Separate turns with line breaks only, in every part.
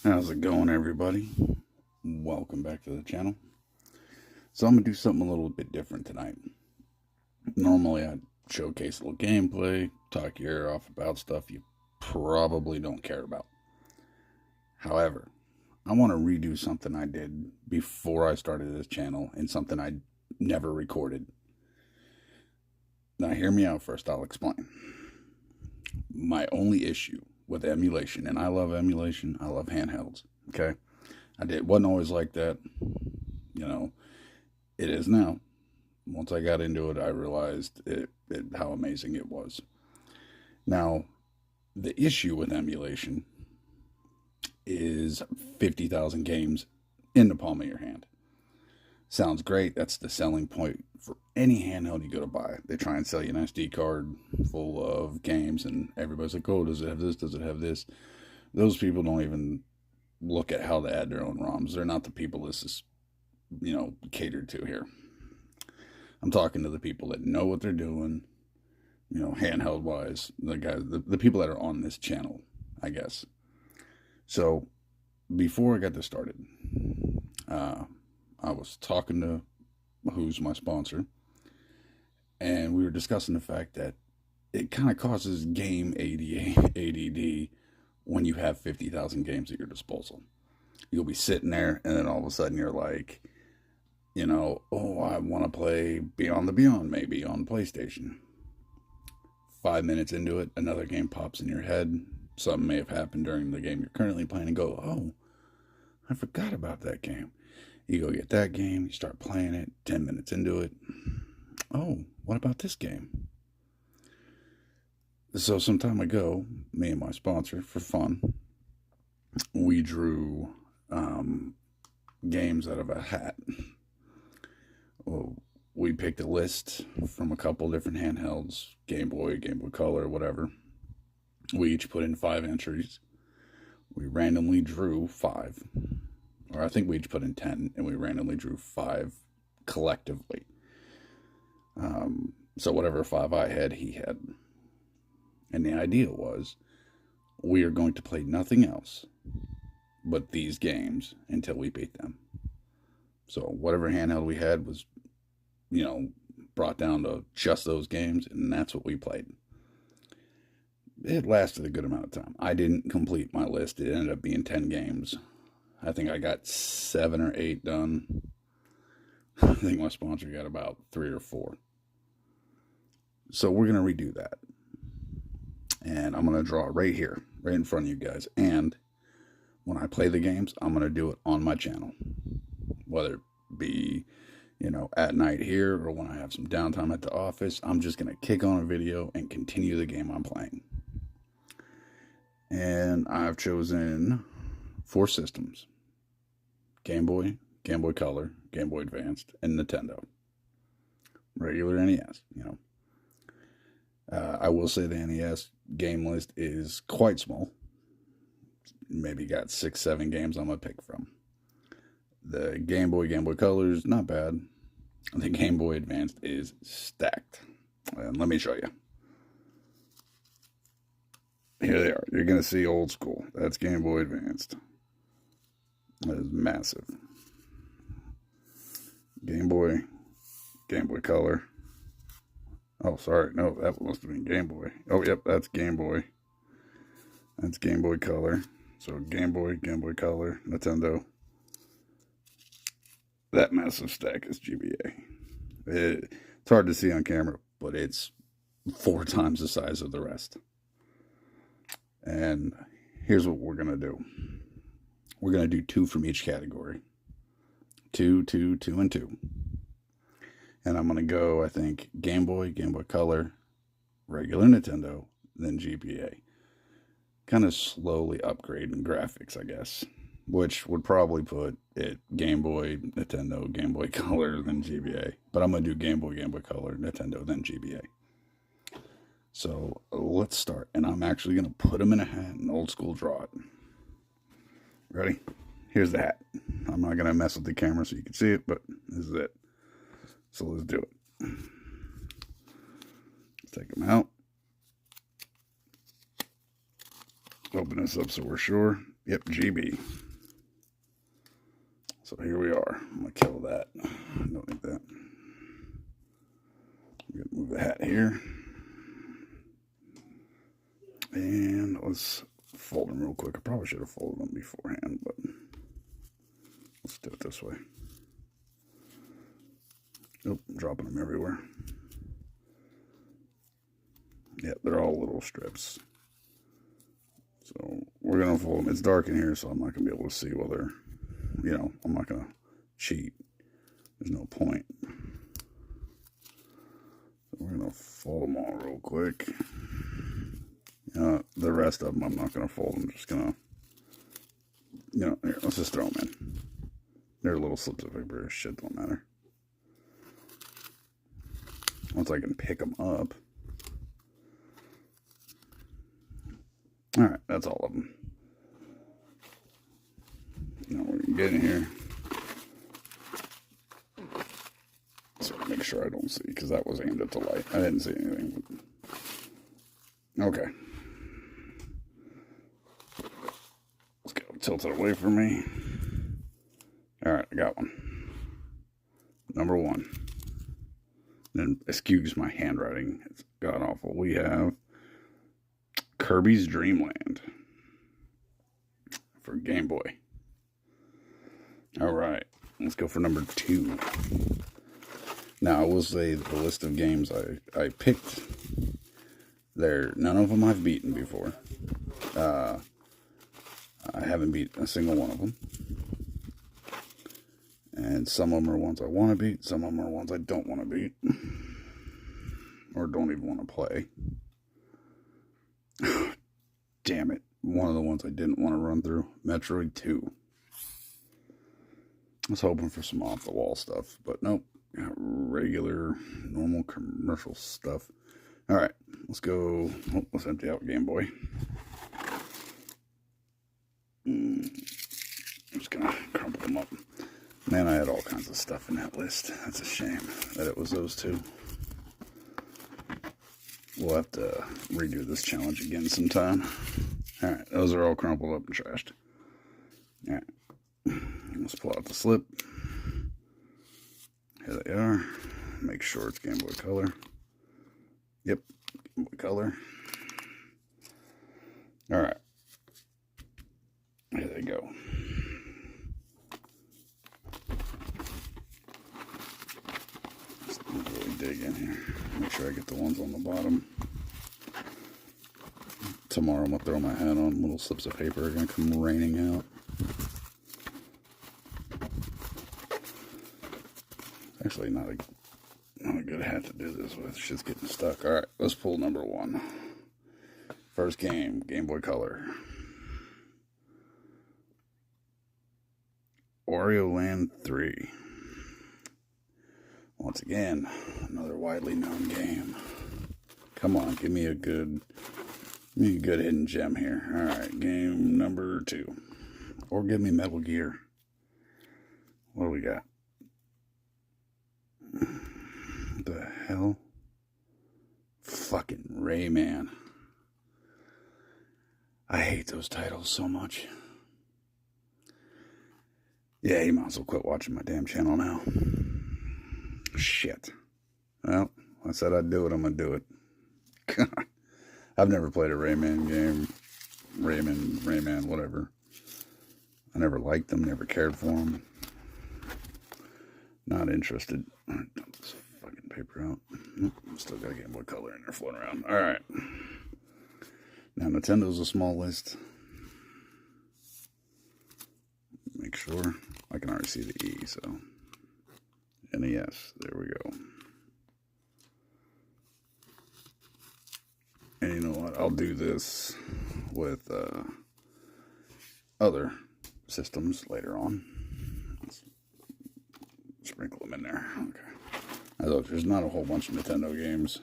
How's it going, everybody? Welcome back to the channel. So I'm going to do something a little bit different tonight. Normally I showcase a little gameplay, talk your ear off about stuff you probably don't care about. However, I want to redo something I did before I started this channel and something I never recorded. Now hear me out first, I'll explain. My only issue with emulation, and I love emulation, I love handhelds, okay? Wasn't always like that, you know, it is now. Once I got into it, I realized how amazing it was. Now, the issue with emulation is 50,000 games in the palm of your hand. Sounds great. That's the selling point for any handheld you go to buy. They try and sell you an SD card full of games, and everybody's like, oh, does it have this? Does it have this? Those people don't even look at how to add their own ROMs. They're not the people this is, catered to here. I'm talking to the people that know what they're doing, handheld wise, the people that are on this channel, I guess. So before I got this started, I was talking to who's my sponsor, and we were discussing the fact that it kind of causes game ADD when you have 50,000 games at your disposal. You'll be sitting there, and then all of a sudden you're like, oh, I want to play Beyond the Beyond maybe on PlayStation. 5 minutes into it, another game pops in your head. Something may have happened during the game you're currently playing and go, oh, I forgot about that game. You go get that game, you start playing it, 10 minutes into it. Oh, what about this game? So some time ago, me and my sponsor, for fun, we drew games out of a hat. Well, we picked a list from a couple different handhelds, Game Boy, Game Boy Color, whatever. We each put in 5 entries. We randomly drew 5. Or I think we each put in 10, and we randomly drew 5 collectively. So whatever 5 I had, he had. And the idea was, we are going to play nothing else but these games until we beat them. So whatever handheld we had was, brought down to just those games, and that's what we played. It lasted a good amount of time. I didn't complete my list. It ended up being 10 games. I think I got 7 or 8 done. I think my sponsor got about 3 or 4. So we're going to redo that. And I'm going to draw right here, right in front of you guys. And when I play the games, I'm going to do it on my channel. Whether it be, at night here or when I have some downtime at the office, I'm just going to kick on a video and continue the game I'm playing. And I've chosen 4 systems: Game Boy, Game Boy Color, Game Boy Advanced, and Nintendo. Regular NES, I will say the NES game list is quite small. Maybe got 6, 7 games I'm going to pick from. The Game Boy Color is not bad. The Game Boy Advanced is stacked. And let me show you. Here they are. You're going to see old school. That's Game Boy Advanced. That is massive. Game Boy Color. Oh, sorry. No, that must have been Game Boy. Oh, yep, that's Game Boy. That's Game Boy Color. So Game Boy Color, Nintendo. That massive stack is GBA. It's hard to see on camera, but it's 4 times the size of the rest. And here's what we're going to do. We're going to do 2 from each category. 2, 2, 2, and 2. And I'm going to go, I think, Game Boy Color, regular Nintendo, then GBA. Kind of slowly upgrading graphics, I guess. Which would probably put it Game Boy, Nintendo, Game Boy Color, then GBA. But I'm going to do Game Boy Color, Nintendo, then GBA. So let's start. And I'm actually going to put them in a hat and old school draw it. Ready? Here's the hat. I'm not going to mess with the camera so you can see it, but this is it. So let's do it. Let's take them out. Open this up so we're sure. Yep, GB. So here we are. I'm going to kill that. Don't need that. I'm going to move the hat here. And let's fold them real quick. I probably should have folded them beforehand, but let's do it this way. Nope, I'm dropping them everywhere. Yep, they're all little strips. So we're going to fold them. It's dark in here, so I'm not going to be able to see whether, you know, I'm not going to cheat. There's no point. So we're going to fold them all real quick. The rest of them, I'm not going to fold. I'm just going to, you know, here, let's just throw them in. They're little slips of paper. Shit don't matter. Once I can pick them up. Alright, that's all of them. Now we're going to get in here. So make sure I don't see, because that was aimed at the light. I didn't see anything. Okay. Let's go. Tilt it away from me. Alright, I got one. Number 1. And excuse my handwriting. It's god awful. We have Kirby's Dream Land for Game Boy. Alright, let's go for number 2. Now, I will say the list of games I picked, none of them I've beaten before. I haven't beaten a single one of them. And some of them are ones I want to beat, some of them are ones I don't want to beat. Or don't even want to play. Damn it. One of the ones I didn't want to run through. Metroid 2. I was hoping for some off-the-wall stuff, but nope. Regular, normal, commercial stuff. Alright, let's go. Oh, let's empty out Game Boy. I'm just gonna crumple them up. Man, I had all kinds of stuff in that list. That's a shame that it was those two. We'll have to redo this challenge again sometime. Alright, those are all crumpled up and trashed. Alright, let's pull out the slip. Here they are. Make sure it's Game Boy Color. Yep, Game Boy Color. Alright. Here they go. Just really dig in here. Make sure I get the ones on the bottom. Tomorrow I'm going to throw my hat on. Little slips of paper are going to come raining out. Actually, not a good hat to do this with. Shit's getting stuck. Alright, let's pull number 1. First game, Game Boy Color. Wario Land 3. Once again, another widely known game. Come on, give me a good hidden gem here. Alright, game number 2. Or give me Metal Gear. What do we got? The hell? Fucking Rayman. I hate those titles so much. Yeah, you might as well quit watching my damn channel now. Shit. Well, I said I'd do it, I'm gonna do it. God. I've never played a Rayman game. Rayman, whatever. I never liked them, never cared for them. Not interested. Alright, dump this fucking paper out. Nope, still got a Game Boy Color in there floating around. Alright. Now, Nintendo's a small list. Make sure. I can already see the E, so. NES. There we go. And you know what? I'll do this with other systems later on. Let's sprinkle them in there. Okay. There's not a whole bunch of Nintendo games,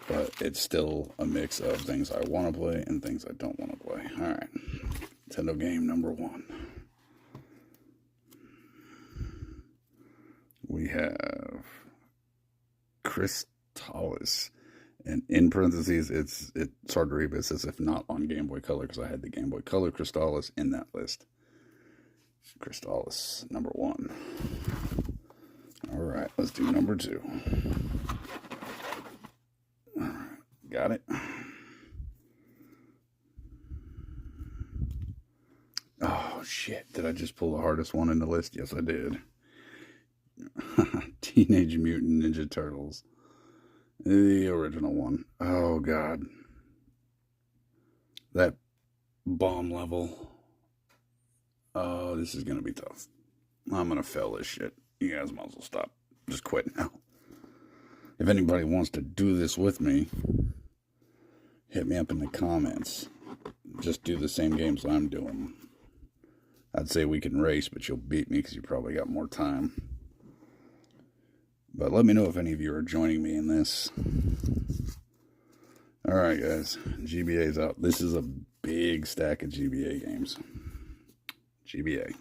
but it's still a mix of things I want to play and things I don't want to play. Alright. Nintendo game number 1. We have Crystalis And in parentheses, it's hard to read, but it says if not on Game Boy Color, because I had the Game Boy Color Crystalis in that list. Crystalis, number 1. All right, let's do number 2. All right, got it. Oh, shit. Did I just pull the hardest one in the list? Yes, I did. Teenage Mutant Ninja Turtles. The original one. Oh, God. That bomb level. Oh, this is going to be tough. I'm going to fail this shit. You guys might as well stop. Just quit now. If anybody wants to do this with me, hit me up in the comments. Just do the same games I'm doing. I'd say we can race, but you'll beat me because you probably got more time. But let me know if any of you are joining me in this. Alright, guys. GBA's out. This is a big stack of GBA games. GBA.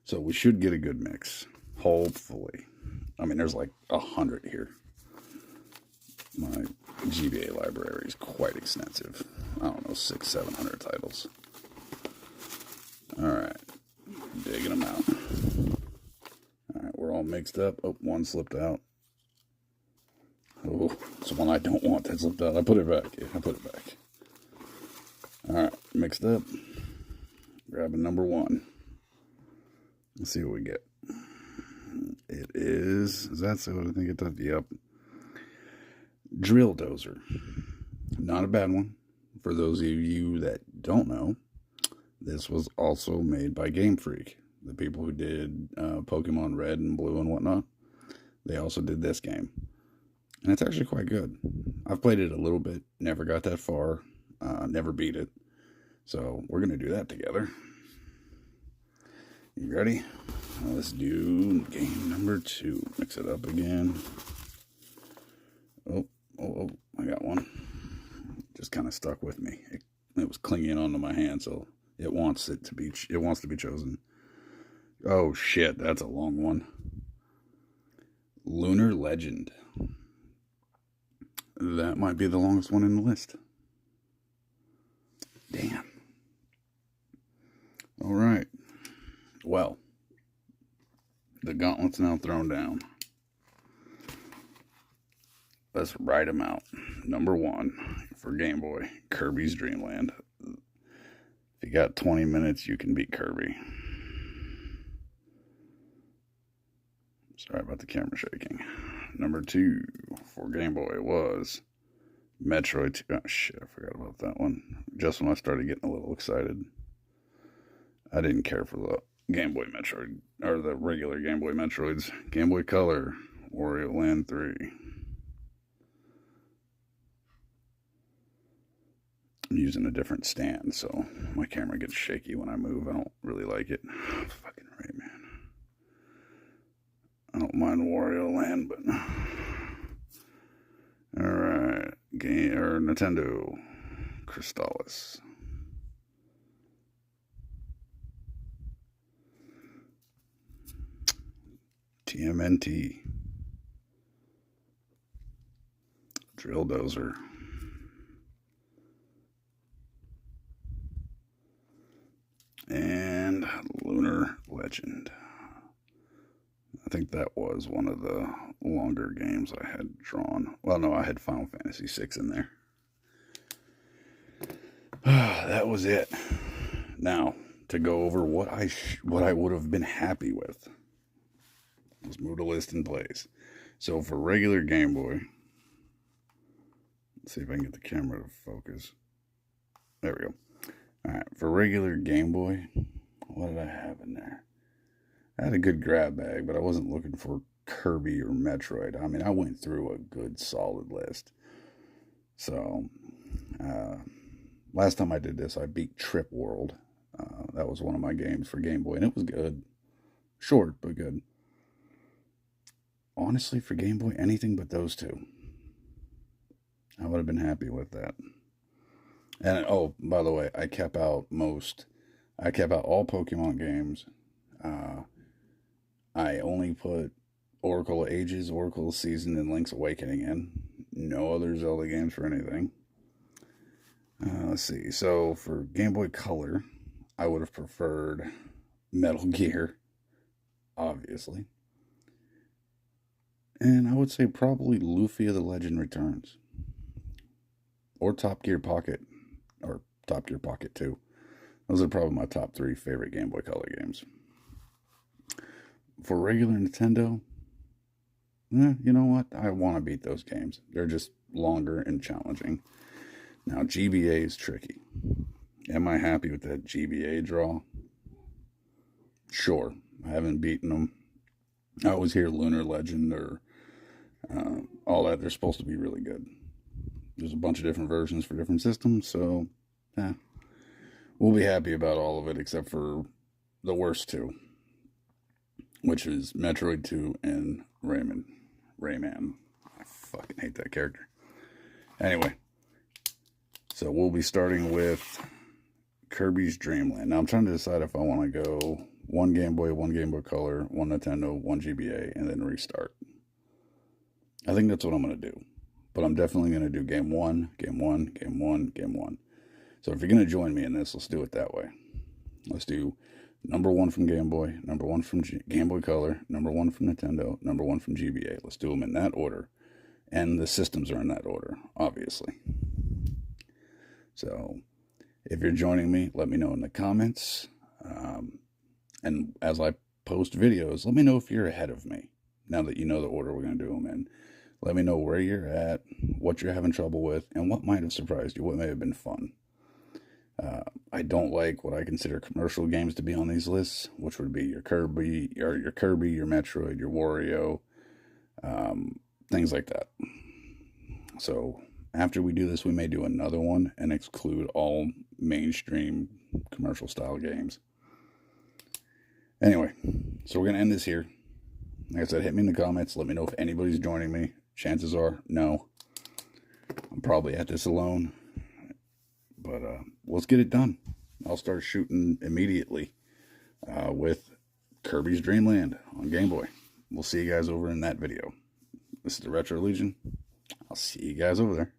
So we should get a good mix. Hopefully. I mean, there's like 100 here. My GBA library is quite extensive. I don't know, 600-700 titles. Alright. Digging them out. Alright, we're all mixed up. Oh, one slipped out. Oh, it's one I don't want that slipped out. I put it back. Yeah, I put it back. Alright, mixed up. Grabbing number 1. Let's see what we get. It is that so? I think it does. Yep. Drill Dozer. Not a bad one. For those of you that don't know, this was also made by Game Freak. The people who did Pokemon Red and Blue and whatnot. They also did this game. And it's actually quite good. I've played it a little bit. Never got that far. Never beat it. So we're going to do that together. You ready? Let's do game number 2. Mix it up again. Oh, I got one. Just kind of stuck with me. It was clinging onto my hand, so it wants to be chosen. Oh shit, that's a long one. Lunar Legend. That might be the longest one in the list. Damn. All right. Well, the gauntlet's now thrown down. Let's write them out. Number 1 for Game Boy, Kirby's Dream Land. If you got 20 minutes, you can beat Kirby. Sorry about the camera shaking. Number 2 for Game Boy was Metroid 2. Oh shit, I forgot about that one. Just when I started getting a little excited. I didn't care for the Game Boy Metroid, or the regular Game Boy Metroids. Game Boy Color, Wario Land 3. I'm using a different stand, so my camera gets shaky when I move. I don't really like it. Fucking right, man. I don't mind Wario Land, but... Alright. Nintendo. Crystalis. TMNT. Drill Dozer. And Lunar Legend. I think that was one of the longer games I had drawn. Well, no, I had Final Fantasy VI in there. That was it. Now, to go over what I would have been happy with. Let's move the list in place. So for regular Game Boy, let's see if I can get the camera to focus. There we go. Alright, for regular Game Boy, what did I have in there? I had a good grab bag, but I wasn't looking for Kirby or Metroid. I mean, I went through a good solid list. So, last time I did this, I beat Trip World. That was one of my games for Game Boy, and it was good. Short, but good. Honestly, for Game Boy, anything but those two. I would have been happy with that. And, oh, by the way, I kept out all Pokemon games. I only put Oracle of Ages, Oracle of Season, and Link's Awakening in. No other Zelda games for anything. Let's see. So for Game Boy Color, I would have preferred Metal Gear, obviously. And I would say probably Lufia the Legend Returns. Or Top Gear Pocket. Or Top Gear Pocket 2. Those are probably my top 3 favorite Game Boy Color games. For regular Nintendo, you know what? I want to beat those games. They're just longer and challenging. Now, GBA is tricky. Am I happy with that GBA draw? Sure. I haven't beaten them. I always hear Lunar Legend or all that. They're supposed to be really good. There's a bunch of different versions for different systems, so we'll be happy about all of it except for the worst two, which is Metroid 2 and Rayman. I fucking hate that character. Anyway, so we'll be starting with Kirby's Dream Land. Now I'm trying to decide if I want to go one Game Boy Color, one Nintendo, one GBA, and then restart. I think that's what I'm going to do. But I'm definitely going to do game one. So if you're going to join me in this, let's do it that way. Let's do number 1 from Game Boy, number 1 from Game Boy Color, number 1 from Nintendo, number 1 from GBA. Let's do them in that order. And the systems are in that order, obviously. So if you're joining me, let me know in the comments. And as I post videos, let me know if you're ahead of me, now that you know the order we're going to do them in. Let me know where you're at, what you're having trouble with, and what might have surprised you, what may have been fun. I don't like what I consider commercial games to be on these lists, which would be your Kirby, your Metroid, your Wario, things like that. So after we do this, we may do another one and exclude all mainstream commercial style games. Anyway, so we're going to end this here. Like I said, hit me in the comments. Let me know if anybody's joining me. Chances are, no. I'm probably at this alone. But let's get it done. I'll start shooting immediately with Kirby's Dream Land on Game Boy. We'll see you guys over in that video. This is the Retro Legion. I'll see you guys over there.